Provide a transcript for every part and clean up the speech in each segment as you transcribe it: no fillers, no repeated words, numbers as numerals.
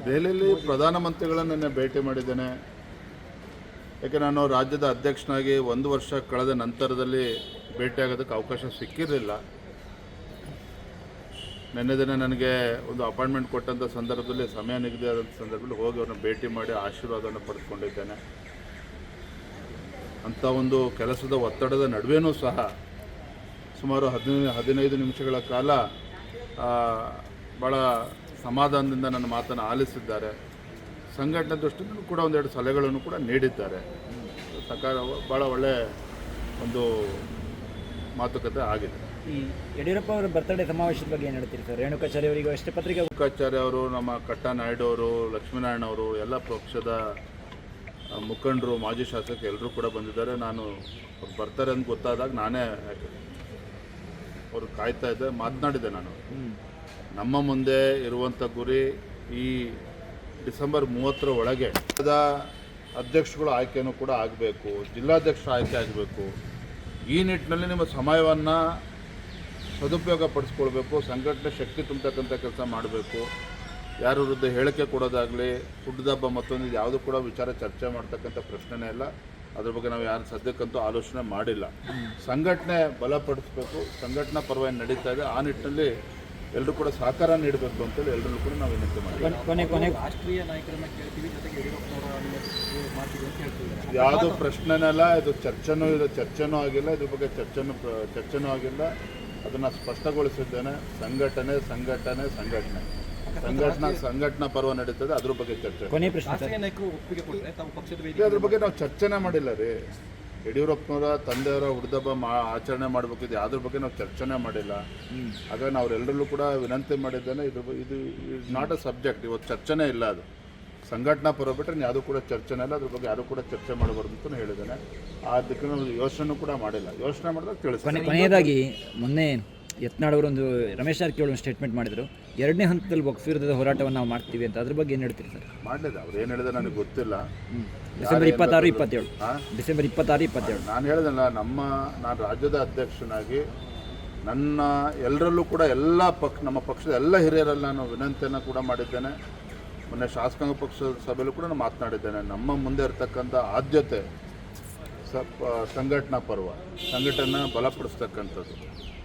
ದೆಹಲಿಯಲ್ಲಿ ಪ್ರಧಾನಮಂತ್ರಿಗಳನ್ನು ನಿನ್ನೆ ಭೇಟಿ ಮಾಡಿದ್ದೇನೆ. ಯಾಕೆ ನಾನು ರಾಜ್ಯದ ಅಧ್ಯಕ್ಷನಾಗಿ 1 ವರ್ಷ ಕಳೆದ ನಂತರದಲ್ಲಿ ಭೇಟಿಯಾಗೋದಕ್ಕೆ ಅವಕಾಶ ಸಿಕ್ಕಿರಲಿಲ್ಲ. ನಿನ್ನೆ ದಿನ ನನಗೆ ಒಂದು ಅಪಾಯಿಂಟ್ಮೆಂಟ್ ಕೊಟ್ಟಂಥ ಸಂದರ್ಭದಲ್ಲಿ, ಸಮಯ ನಿಗದಿಯಾದಂಥ ಸಂದರ್ಭದಲ್ಲಿ ಹೋಗಿ ಅವ್ರನ್ನ ಭೇಟಿ ಮಾಡಿ ಆಶೀರ್ವಾದವನ್ನು ಪಡೆದುಕೊಂಡಿದ್ದೇನೆ. ಅಂಥ ಒಂದು ಕೆಲಸದ ಒತ್ತಡದ ನಡುವೆಯೂ ಸಹ ಸುಮಾರು 15 ನಿಮಿಷಗಳ ಕಾಲ ಭಾಳ ಸಮಾಧಾನದಿಂದ ನನ್ನ ಮಾತನ್ನು ಆಲಿಸಿದ್ದಾರೆ. ಸಂಘಟನೆ ದೃಷ್ಟಿಯಿಂದ ಕೂಡ ಒಂದೆರಡು ಸಲಹೆಗಳನ್ನು ಕೂಡ ನೀಡಿದ್ದಾರೆ. ಭಾಳ ಒಳ್ಳೆಯ ಒಂದು ಮಾತುಕತೆ ಆಗಿದೆ. ಈ ಯಡಿಯೂರಪ್ಪ ಅವರ ಬರ್ತಡೇ ಸಮಾವೇಶದ ಬಗ್ಗೆ ಏನು ಹೇಳ್ತೀರಿ ಸರ್? ರೇಣುಕಾಚಾರ್ಯ ಅವರಿಗೆ ಅಷ್ಟೇ ಪತ್ರಿಕೆ. ರೇಣುಕಾಚಾರ್ಯ ಅವರು, ನಮ್ಮ ಕಟ್ಟನಾಯ್ಡು ಅವರು, ಲಕ್ಷ್ಮೀನಾರಾಯಣ ಅವರು, ಎಲ್ಲ ಪಕ್ಷದ ಮುಖಂಡರು, ಮಾಜಿ ಶಾಸಕರು ಎಲ್ಲರೂ ಕೂಡ ಬಂದಿದ್ದಾರೆ. ನಾನು ಅವ್ರು ಬರ್ತಾರೆ ಅಂತ ಗೊತ್ತಾದಾಗ ನಾನೇ ಅವ್ರು ಕಾಯ್ತಾ ಇದ್ದೆ, ಮಾತನಾಡಿದ್ದೆ. ನಾನು ನಮ್ಮ ಮುಂದೆ ಇರುವಂಥ ಗುರಿ ಈ ಡಿಸೆಂಬರ್ 30 ಒಳಗೆ ಅಧ್ಯಕ್ಷಗಳು ಆಯ್ಕೆಯೂ ಕೂಡ ಆಗಬೇಕು, ಜಿಲ್ಲಾಧ್ಯಕ್ಷರು ಆಯ್ಕೆ ಆಗಬೇಕು. ಈ ನಿಟ್ಟಿನಲ್ಲಿ ನಿಮ್ಮ ಸಮಯವನ್ನು ಸದುಪಯೋಗ ಪಡಿಸ್ಕೊಳ್ಬೇಕು, ಸಂಘಟನೆ ಶಕ್ತಿ ತುಂಬತಕ್ಕಂಥ ಕೆಲಸ ಮಾಡಬೇಕು. ಯಾರ ವಿರುದ್ಧ ಹೇಳಿಕೆ ಕೊಡೋದಾಗಲಿ, ಹುಟ್ಟಿದಬ್ಬ ಮತ್ತೊಂದು ಯಾವುದು ಕೂಡ ವಿಚಾರ ಚರ್ಚೆ ಮಾಡ್ತಕ್ಕಂಥ ಪ್ರಶ್ನೆನೇ ಇಲ್ಲ. ಅದ್ರ ಬಗ್ಗೆ ನಾವು ಯಾರು ಸದ್ಯಕ್ಕಂತೂ ಆಲೋಚನೆ ಮಾಡಿಲ್ಲ. ಸಂಘಟನೆ ಬಲಪಡಿಸಬೇಕು, ಸಂಘಟನಾ ಪರವಾಗಿ ನಡೀತಾ ಇದೆ. ಆ ನಿಟ್ಟಿನಲ್ಲಿ ಎಲ್ಲರೂ ಕೂಡ ಸಹಕಾರ ನೀಡಬೇಕು ಅಂತೇಳಿ ಎಲ್ಲರೂ ಕೂಡ ನಾವು ವಿನಂತಿ ಮಾಡ್ತೀವಿ. ರಾಷ್ಟ್ರೀಯ ನಾಯಕರನ್ನ ಕೇಳ್ತೀವಿ, ಜೊತೆಗೆ ಯಾವುದು ಪ್ರಶ್ನೆನಲ್ಲ, ಇದು ಚರ್ಚೆನೂ ಆಗಿಲ್ಲ. ಇದ್ರ ಬಗ್ಗೆ ಚರ್ಚೆನೂ ಆಗಿಲ್ಲ. ಅದನ್ನು ಸ್ಪಷ್ಟಗೊಳಿಸಿದ್ದೇನೆ. ಸಂಘಟನಾ ಪರ್ವ ನಡೀತದೆ, ಅದ್ರ ಬಗ್ಗೆ ಚರ್ಚೆ. ಅದ್ರ ಬಗ್ಗೆ ನಾವು ಚರ್ಚೆನೇ ಮಾಡಿಲ್ಲ ರೀ. ಯಡಿಯೂರಪ್ಪನವರ ತಂದೆಯವರ ಹುಟ್ಟಿದಬ್ಬ ಆಚರಣೆ ಮಾಡಬೇಕಿದೆ, ಅದ್ರ ಬಗ್ಗೆ ನಾವು ಚರ್ಚೆನೇ ಮಾಡಿಲ್ಲ. ಹಾಗಾಗಿ ನಾವು ಅವರೆಲ್ಲರಲ್ಲೂ ಕೂಡ ವಿನಂತಿ ಮಾಡಿದ್ದೇನೆ. ಇದು ನಾಟ್ ಅ ಸಬ್ಜೆಕ್ಟ್, ಇವತ್ತು ಚರ್ಚೆನೇ ಇಲ್ಲ. ಅದು ಸಂಘಟನಾ ಪರ್ವ ಬಿಟ್ಟರೆ ಯಾವುದೂ ಕೂಡ ಚರ್ಚೆನೇ ಇಲ್ಲ. ಅದ್ರ ಬಗ್ಗೆ ಯಾರೂ ಕೂಡ ಚರ್ಚೆ ಮಾಡಬಾರ್ದು ಅಂತ ಹೇಳಿದ್ದೇನೆ. ಅದಕ್ಕೆ ನಾವು ಯೋಚನೆ ಕೂಡ ಮಾಡಿಲ್ಲ. ಯೋಚನೆ ಮಾಡಿದಾಗ ತಿಳಿಸ್ತೀನಿ. ಕೊನೆಯದಾಗಿ ಮೊನ್ನೆ ಯತ್ನಾಳ್ ಅವರು ಒಂದು ರಮೇಶ್ ಜಾರಕಿಹೊಳಿ ಒಂದು ಸ್ಟೇಟ್ಮೆಂಟ್ ಮಾಡಿದರು, 2ನೇ ಹಂತದಲ್ಲಿ ವಕ್ಫ್ ವಿರುದ್ಧದ ಹೋರಾಟವನ್ನು ನಾವು ಮಾಡ್ತೀವಿ ಅಂತ. ಅದ್ರ ಬಗ್ಗೆ ಏನು ಹೇಳ್ತೀರಿ ಸರ್? ಮಾಡಲಿಲ್ಲ, ಅವ್ರು ಏನು ಹೇಳಿದ್ರೆ ನನಗೆ ಗೊತ್ತಿಲ್ಲ. ಡಿಸೆಂಬರ್ 26, 27 ನಾನು ಹೇಳಿದಲ್ಲ, ನಾನು ರಾಜ್ಯದ ಅಧ್ಯಕ್ಷನಾಗಿ ನನ್ನ ಎಲ್ಲರಲ್ಲೂ ಕೂಡ ನಮ್ಮ ಪಕ್ಷದ ಎಲ್ಲ ಹಿರಿಯರಲ್ಲಿ ನಾನು ವಿನಂತಿಯನ್ನು ಕೂಡ ಮಾಡಿದ್ದೇನೆ. ಮೊನ್ನೆ ಶಾಸಕಾಂಗ ಪಕ್ಷದ ಸಭೆಯಲ್ಲೂ ಕೂಡ ನಾನು ಮಾತನಾಡಿದ್ದೇನೆ. ನಮ್ಮ ಮುಂದೆ ಇರತಕ್ಕಂಥ ಆದ್ಯತೆ ಸಂಘಟನಾ ಪರ್ವ, ಸಂಘಟನೆ ಬಲಪಡಿಸ್ತಕ್ಕಂಥದ್ದು.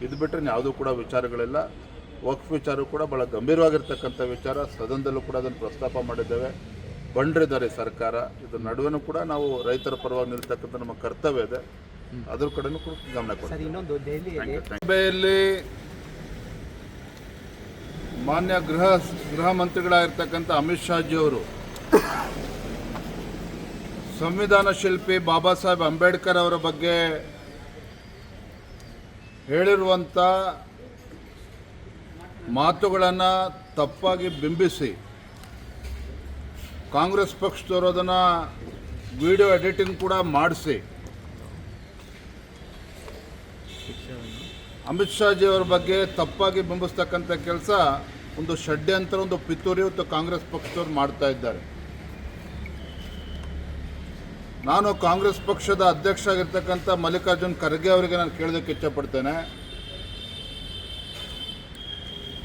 ಇದು ಬಿಟ್ಟರೆ ಯಾವುದೂ ಕೂಡ ವಿಚಾರಗಳಿಲ್ಲ. ವಕ್ಫ್ ವಿಚಾರ ಕೂಡ ಭಾಳ ಗಂಭೀರವಾಗಿರ್ತಕ್ಕಂಥ ವಿಚಾರ. ಸದನದಲ್ಲೂ ಕೂಡ ಅದನ್ನು ಪ್ರಸ್ತಾಪ ಮಾಡಿದ್ದೇವೆ. ಬಂಡ್ರಿದ್ದಾರೆ ಸರ್ಕಾರ. ಇದ್ರ ನಡುವೆನೂ ಕೂಡ ನಾವು ರೈತರ ಪರವಾಗಿ ನಿಲ್ತಕ್ಕಂಥ ನಮ್ಮ ಕರ್ತವ್ಯ ಇದೆ. ಅದ್ರ ಕಡೆನೂ ಕೂಡ ಗಮನ ಕೊಡ್ತೀವಿ. ಸಭೆಯಲ್ಲಿ ಮಾನ್ಯ ಗೃಹ ಮಂತ್ರಿಗಳಾಗಿರ್ತಕ್ಕಂಥ ಅಮಿತ್ ಶಾಜಿಯವರು ಸಂವಿಧಾನ ಶಿಲ್ಪಿ ಬಾಬಾ ಸಾಹೇಬ್ ಅಂಬೇಡ್ಕರ್ ಅವರ ಬಗ್ಗೆ ಹೇಳಿರುವಂಥ ಮಾತುಗಳನ್ನು ತಪ್ಪಾಗಿ ಬಿಂಬಿಸಿ ಕಾಂಗ್ರೆಸ್ ಪಕ್ಷದವರು ಅದನ್ನು ವಿಡಿಯೋ ಎಡಿಟಿಂಗ್ ಕೂಡ ಮಾಡಿಸಿ ಅಮಿತ್ ಶಾಜಿ ಅವರ ಬಗ್ಗೆ ತಪ್ಪಾಗಿ ಬಿಂಬಿಸ್ತಕ್ಕಂಥ ಕೆಲಸ, ಒಂದು ಷಡ್ಯಂತ್ರ, ಒಂದು ಪಿತೂರಿ ಇವತ್ತು ಕಾಂಗ್ರೆಸ್ ಪಕ್ಷದವ್ರು ಮಾಡ್ತಾ ಇದ್ದಾರೆ. ನಾನು ಕಾಂಗ್ರೆಸ್ ಪಕ್ಷದ ಅಧ್ಯಕ್ಷ ಆಗಿರ್ತಕ್ಕಂಥ ಮಲ್ಲಿಕಾರ್ಜುನ್ ಖರ್ಗೆ ಅವರಿಗೆ ನಾನು ಕೇಳೋದಕ್ಕೆ ಇಚ್ಛಪಡ್ತೇನೆ.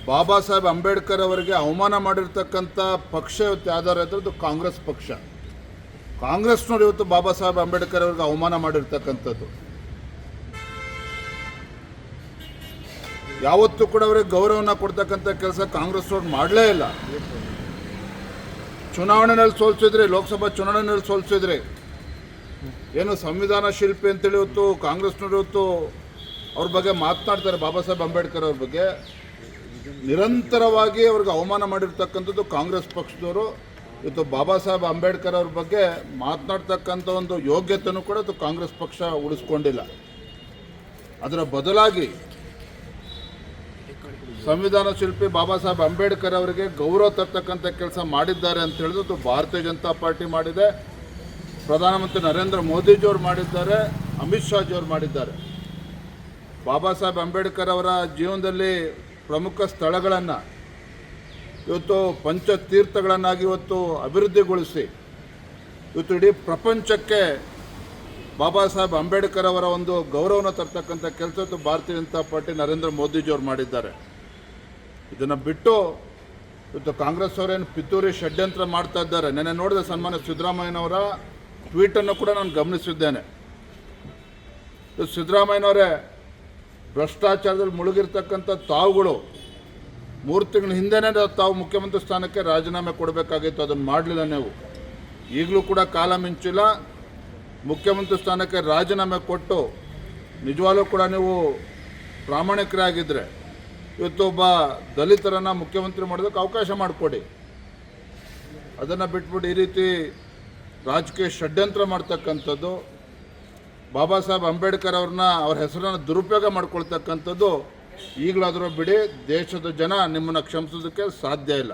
ಬಾಬಾ ಸಾಹೇಬ್ ಅಂಬೇಡ್ಕರ್ ಅವರಿಗೆ ಅವಮಾನ ಮಾಡಿರ್ತಕ್ಕಂಥ ಪಕ್ಷ ಇವತ್ತು ಯಾವ್ದಾರು ಇದ್ರದ್ದು ಕಾಂಗ್ರೆಸ್ ಪಕ್ಷ. ಕಾಂಗ್ರೆಸ್ನವ್ರು ಇವತ್ತು ಬಾಬಾ ಸಾಹೇಬ್ ಅಂಬೇಡ್ಕರ್ ಅವರಿಗೆ ಅವಮಾನ ಮಾಡಿರ್ತಕ್ಕಂಥದ್ದು. ಯಾವತ್ತೂ ಕೂಡ ಅವರಿಗೆ ಗೌರವನ ಕೊಡ್ತಕ್ಕಂಥ ಕೆಲಸ ಕಾಂಗ್ರೆಸ್ನವ್ರು ಮಾಡಲೇ ಇಲ್ಲ. ಚುನಾವಣೆಯಲ್ಲಿ ಸೋಲ್ಸಿದ್ರಿ, ಲೋಕಸಭಾ ಚುನಾವಣೆಯಲ್ಲಿ ಸೋಲ್ಸಿದ್ರಿ. ಏನು ಸಂವಿಧಾನ ಶಿಲ್ಪಿ ಅಂತೇಳಿ ಇವತ್ತು ಕಾಂಗ್ರೆಸ್ನವ್ರು ಇವತ್ತು ಅವ್ರ ಬಗ್ಗೆ ಮಾತನಾಡ್ತಾರೆ. ಬಾಬಾ ಸಾಹೇಬ್ ಅಂಬೇಡ್ಕರ್ ಅವ್ರ ಬಗ್ಗೆ ನಿರಂತರವಾಗಿ ಅವ್ರಿಗೆ ಅವಮಾನ ಮಾಡಿರ್ತಕ್ಕಂಥದ್ದು ಕಾಂಗ್ರೆಸ್ ಪಕ್ಷದವರು. ಇವತ್ತು ಬಾಬಾ ಸಾಹೇಬ್ ಅಂಬೇಡ್ಕರ್ ಅವ್ರ ಬಗ್ಗೆ ಮಾತನಾಡ್ತಕ್ಕಂಥ ಒಂದು ಯೋಗ್ಯತೆಯೂ ಕೂಡ ಇವತ್ತು ಕಾಂಗ್ರೆಸ್ ಪಕ್ಷ ಉಳಿಸ್ಕೊಂಡಿಲ್ಲ. ಅದರ ಬದಲಾಗಿ ಸಂವಿಧಾನ ಶಿಲ್ಪಿ ಬಾಬಾ ಸಾಹೇಬ್ ಅಂಬೇಡ್ಕರ್ ಅವರಿಗೆ ಗೌರವ ತರ್ತಕ್ಕಂಥ ಕೆಲಸ ಮಾಡಿದ್ದಾರೆ ಅಂತ ಹೇಳಿದ್ರು ಭಾರತೀಯ ಜನತಾ ಪಾರ್ಟಿ ಮಾಡಿದೆ, ಪ್ರಧಾನಮಂತ್ರಿ ನರೇಂದ್ರ ಮೋದಿಜಿಯವರು ಮಾಡಿದ್ದಾರೆ, ಅಮಿತ್ ಶಾಜಿಯವರು ಮಾಡಿದ್ದಾರೆ. ಬಾಬಾ ಸಾಹೇಬ್ ಅಂಬೇಡ್ಕರ್ ಅವರ ಜೀವನದಲ್ಲಿ ಪ್ರಮುಖ ಸ್ಥಳಗಳನ್ನು ಇವತ್ತು ಪಂಚತೀರ್ಥಗಳನ್ನಾಗಿ ಇವತ್ತು ಅಭಿವೃದ್ಧಿಗೊಳಿಸಿ ಇವತ್ತು ಇಡೀ ಪ್ರಪಂಚಕ್ಕೆ ಬಾಬಾ ಸಾಹೇಬ್ ಅಂಬೇಡ್ಕರ್ ಅವರ ಒಂದು ಗೌರವನ ತರ್ತಕ್ಕಂಥ ಕೆಲಸ ಭಾರತೀಯ ಜನತಾ ಪಾರ್ಟಿ ನರೇಂದ್ರ ಮೋದಿಜಿಯವರು ಮಾಡಿದ್ದಾರೆ. ಇದನ್ನು ಬಿಟ್ಟು ಇವತ್ತು ಕಾಂಗ್ರೆಸ್ ಅವರೇನು ಪಿತೂರಿ ಷಡ್ಯಂತ್ರ ಮಾಡ್ತಾ ಇದ್ದಾರೆ. ನೆನ್ನೆ ನೋಡಿದ ಸನ್ಮಾನ್ಯ ಸಿದ್ದರಾಮಯ್ಯನವರ ಟ್ವೀಟನ್ನು ಕೂಡ ನಾನು ಗಮನಿಸಿದ್ದೇನೆ. ಸಿದ್ದರಾಮಯ್ಯನವರೇ, ಭ್ರಷ್ಟಾಚಾರದಲ್ಲಿ ಮುಳುಗಿರ್ತಕ್ಕಂಥ ತಾವುಗಳು 3 ತಿಂಗಳ ಹಿಂದೆನೇ ತಾವು ಮುಖ್ಯಮಂತ್ರಿ ಸ್ಥಾನಕ್ಕೆ ರಾಜೀನಾಮೆ ಕೊಡಬೇಕಾಗಿತ್ತು, ಅದನ್ನು ಮಾಡಲಿಲ್ಲ ನೀವು. ಈಗಲೂ ಕೂಡ ಕಾಲ ಮಿಂಚಿಲ್ಲ. ಮುಖ್ಯಮಂತ್ರಿ ಸ್ಥಾನಕ್ಕೆ ರಾಜೀನಾಮೆ ಕೊಟ್ಟು ನಿಜವಾಗ್ಲೂ ಕೂಡ ನೀವು ಪ್ರಾಮಾಣಿಕರಾಗಿದ್ದರೆ ಇವತ್ತು ಒಬ್ಬ ದಲಿತರನ್ನು ಮುಖ್ಯಮಂತ್ರಿ ಮಾಡೋದಕ್ಕೆ ಅವಕಾಶ ಮಾಡಿಕೊಡಿ. ಅದನ್ನು ಬಿಟ್ಬಿಟ್ಟು ಈ ರೀತಿ ರಾಜಕೀಯ ಷಡ್ಯಂತ್ರ ಮಾಡ್ತಕ್ಕಂಥದ್ದು, ಬಾಬಾ ಸಾಹೇಬ್ ಅಂಬೇಡ್ಕರ್ ಅವ್ರ ಹೆಸರನ್ನು ದುರುಪಯೋಗ ಮಾಡ್ಕೊಳ್ತಕ್ಕಂಥದ್ದು ಈಗಲಾದರೂ ಬಿಡಿ. ದೇಶದ ಜನ ನಿಮ್ಮನ್ನು ಕ್ಷಮಿಸೋದಕ್ಕೆ ಸಾಧ್ಯ ಇಲ್ಲ.